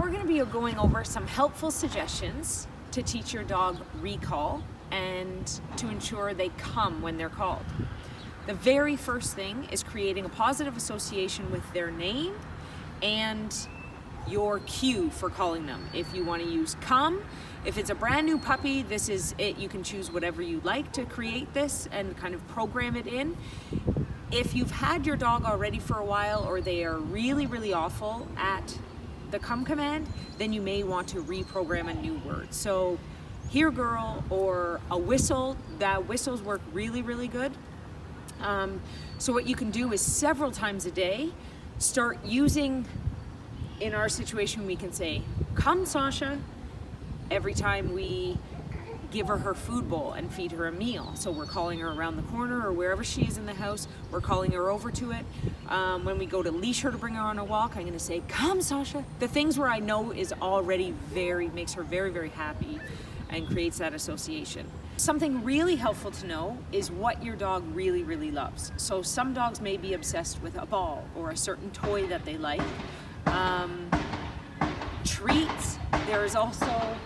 we're going to be going over some helpful suggestions to teach your dog recall and to ensure they come when they're called. The very first thing is creating a positive association with their name and your cue for calling them. If you want to use come, if it's a brand new puppy, this is it. You can choose whatever you like to create this and kind of program it in. If you've had your dog already for a while or they are really, really awful at the come command, then you may want to reprogram a new word. So here girl or a whistle, that whistles work really, really good. So what you can do is several times a day, start using, in our situation, we can say, come Sasha, every time we give her food bowl and feed her a meal. So we're calling her around the corner or wherever she is in the house, we're calling her over to it. When we go to leash her to bring her on a walk, I'm gonna say, come Sasha. The things where I know is already makes her very, very happy and creates that association. Something really helpful to know is what your dog really, really loves. So some dogs may be obsessed with a ball or a certain toy that they like. Treats, there's also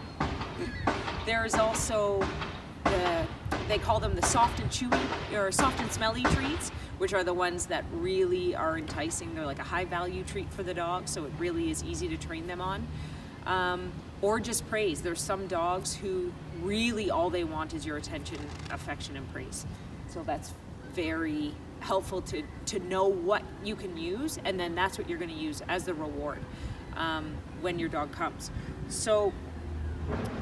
they call them the soft and chewy or soft and smelly treats, which are the ones that really are enticing. They're like a high value treat for the dog, so it really is easy to train them on. Or just praise. There's some dogs who really all they want is your attention, affection, and praise. So that's very helpful to know what you can use, and then that's what you're going to use as the reward when your dog comes. So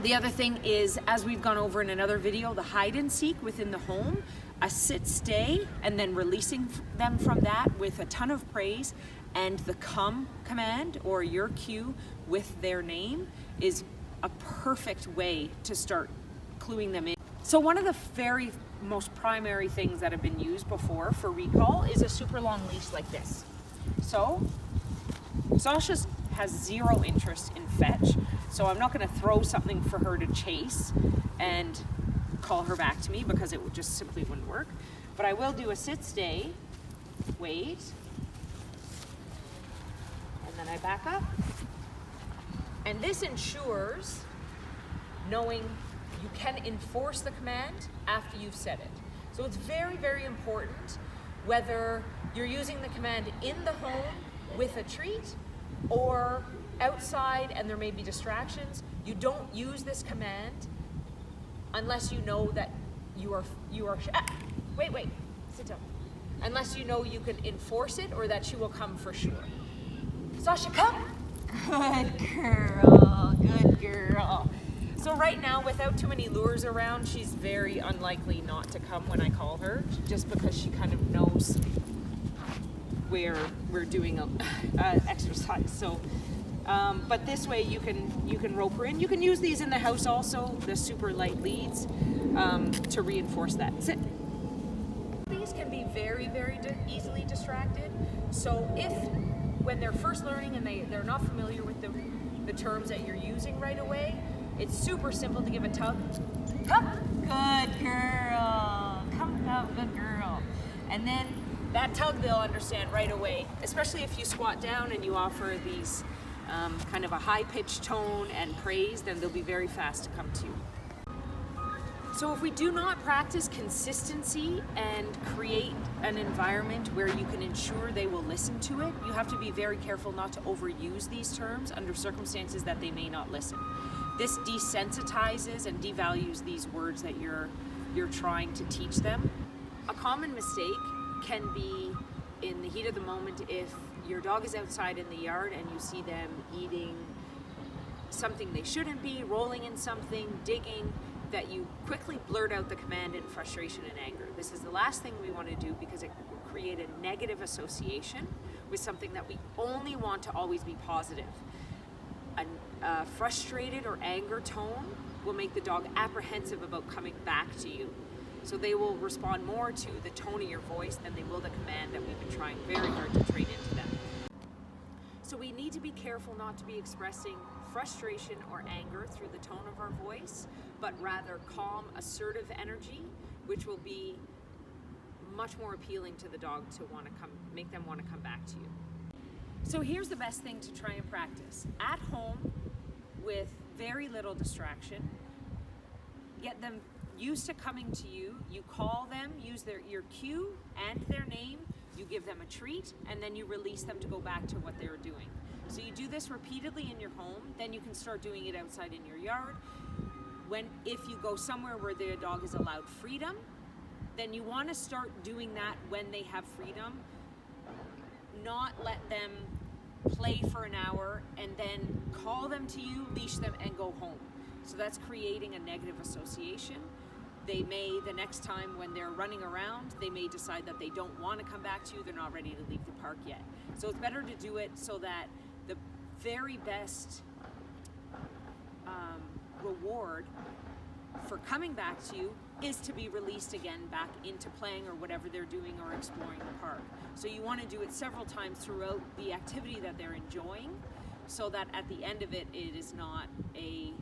the other thing is, as we've gone over in another video, the hide and seek within the home, a sit stay, and then releasing them from that with a ton of praise, and the come command or your cue with their name is a perfect way to start cluing them in. So one of the very most primary things that have been used before for recall is a super long leash like this. So Sasha has zero interest in fetch, so I'm not going to throw something for her to chase and call her back to me because it would just simply wouldn't work. But I will do a sit stay, wait, and then I back up. And this ensures knowing you can enforce the command after you've said it. So it's very, very important whether you're using the command in the home with a treat or outside and there may be distractions. You don't use this command unless you know that you are wait, sit down. Unless you know you can enforce it or that she will come for sure. Sasha, come. Good girl. So right now, without too many lures around, she's very unlikely not to come when I call her, just because she kind of knows where we're doing a exercise. So, but this way you can rope her in. You can use these in the house also, the super light leads, to reinforce that. Sit. These can be very, very easily distracted. So when they're first learning and they're not familiar with the terms that you're using right away, it's super simple to give a tug. Come, good girl. Come, good girl. And then that tug they'll understand right away, especially if you squat down and you offer these kind of a high-pitched tone and praise, then they'll be very fast to come to you. So if we do not practice consistency and create an environment where you can ensure they will listen to it, you have to be very careful not to overuse these terms under circumstances that they may not listen. This desensitizes and devalues these words that you're trying to teach them. A common mistake can be in the heat of the moment if your dog is outside in the yard and you see them eating something they shouldn't be, rolling in something, digging, that you quickly blurt out the command in frustration and anger. This is the last thing we want to do because it will create a negative association with something that we only want to always be positive. A frustrated or anger tone will make the dog apprehensive about coming back to you. So they will respond more to the tone of your voice than they will the command that we've been trying very hard to train into them. So we need to be careful not to be expressing frustration or anger through the tone of our voice, but rather calm, assertive energy, which will be much more appealing to the dog to want to make them want to come back to you. So here's the best thing to try and practice. At home, with very little distraction, get them used to coming to you. You call them, use your cue and their name, you give them a treat, and then you release them to go back to what they're doing. So you do this repeatedly in your home, then you can start doing it outside in your yard. If you go somewhere where the dog is allowed freedom, then you want to start doing that when they have freedom. Not let them play for an hour and then call them to you, leash them, and go home. So that's creating a negative association. They may, the next time when they're running around, they may decide that they don't want to come back to you, they're not ready to leave the park yet. So it's better to do it so that the very best reward for coming back to you is to be released again back into playing or whatever they're doing or exploring the park. So you want to do it several times throughout the activity that they're enjoying, so that at the end of it, it is not a